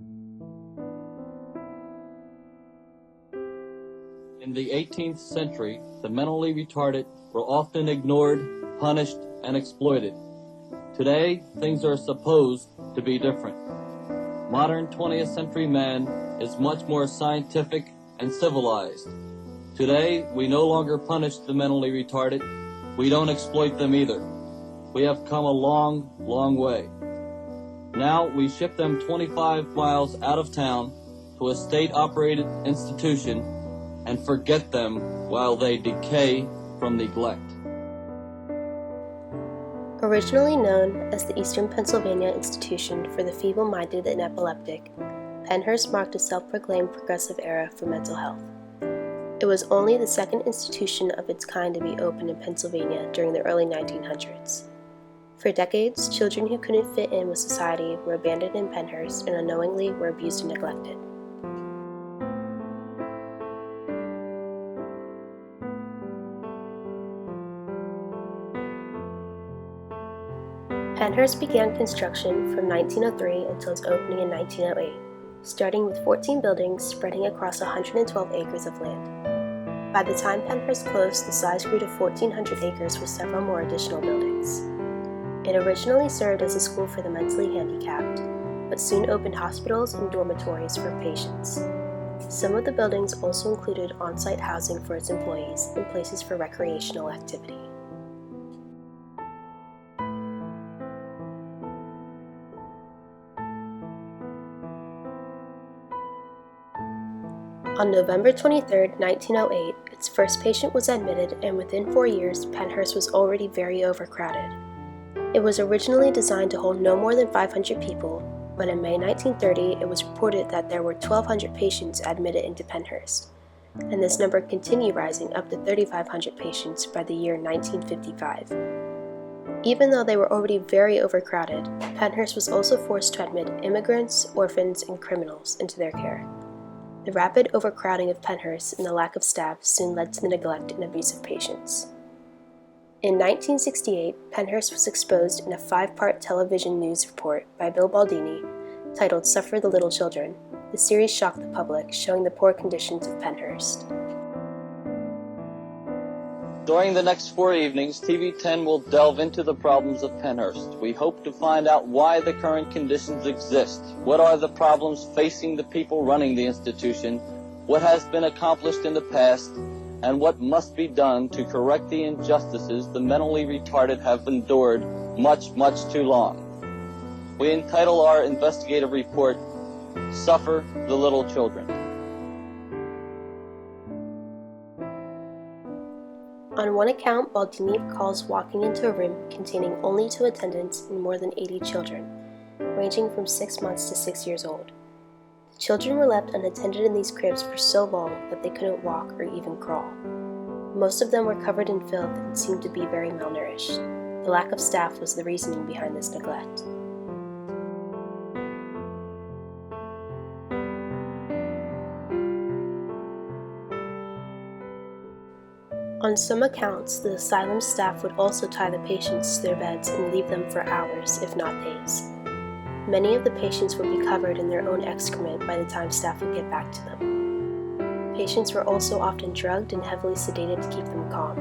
In the 18th century, the mentally retarded were often ignored, punished, and exploited. Today, things are supposed to be different. Modern 20th century man is much more scientific and civilized. Today, we no longer punish the mentally retarded. We don't exploit them either. We have come a long, long way. Now we ship them 25 miles out of town to a state-operated institution and forget them while they decay from neglect. Originally known as the Eastern Pennsylvania Institution for the Feeble-Minded and Epileptic, Pennhurst marked a self-proclaimed progressive era for mental health. It was only the second institution of its kind to be opened in Pennsylvania during the early 1900s. For decades, children who couldn't fit in with society were abandoned in Pennhurst and unknowingly were abused and neglected. Pennhurst began construction from 1903 until its opening in 1908, starting with 14 buildings spreading across 112 acres of land. By the time Pennhurst closed, the size grew to 1,400 acres with several more additional buildings. It originally served as a school for the mentally handicapped, but soon opened hospitals and dormitories for patients. Some of the buildings also included on-site housing for its employees and places for recreational activity. On November 23, 1908, its first patient was admitted, and within 4 years, Pennhurst was already very overcrowded. It was originally designed to hold no more than 500 people, but in May 1930, it was reported that there were 1,200 patients admitted into Pennhurst, and this number continued rising up to 3,500 patients by the year 1955. Even though they were already very overcrowded, Pennhurst was also forced to admit immigrants, orphans, and criminals into their care. The rapid overcrowding of Pennhurst and the lack of staff soon led to the neglect and abuse of patients. In 1968, Pennhurst was exposed in a 5-part television news report by Bill Baldini titled "Suffer the Little Children." The series shocked the public, showing the poor conditions of Pennhurst. During the next 4 evenings, TV 10 will delve into the problems of Pennhurst. We hope to find out why the current conditions exist, what are the problems facing the people running the institution, what has been accomplished in the past, and what must be done to correct the injustices the mentally retarded have endured much, much too long. We entitle our investigative report, "Suffer the Little Children." On one account, Baldini recalls walking into a room containing only 2 attendants and more than 80 children, ranging from 6 months to 6 years old. The children were left unattended in these cribs for so long that they couldn't walk or even crawl. Most of them were covered in filth and seemed to be very malnourished. The lack of staff was the reasoning behind this neglect. On some accounts, the asylum staff would also tie the patients to their beds and leave them for hours, if not days. Many of the patients would be covered in their own excrement by the time staff would get back to them. Patients were also often drugged and heavily sedated to keep them calm.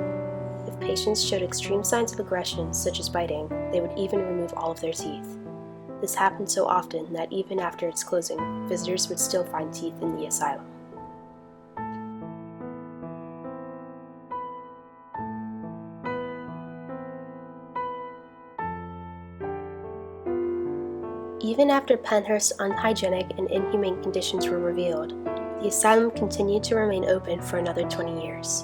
If patients showed extreme signs of aggression, such as biting, they would even remove all of their teeth. This happened so often that even after its closing, visitors would still find teeth in the asylum. Even after Pennhurst's unhygienic and inhumane conditions were revealed, the asylum continued to remain open for another 20 years.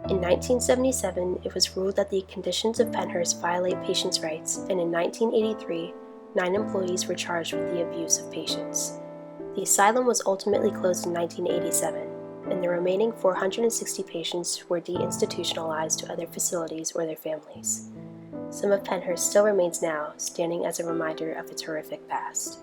In 1977, it was ruled that the conditions of Pennhurst violate patients' rights, and in 1983, 9 employees were charged with the abuse of patients. The asylum was ultimately closed in 1987, and the remaining 460 patients were deinstitutionalized to other facilities or their families. Some of Pennhurst still remains now, standing as a reminder of its horrific past.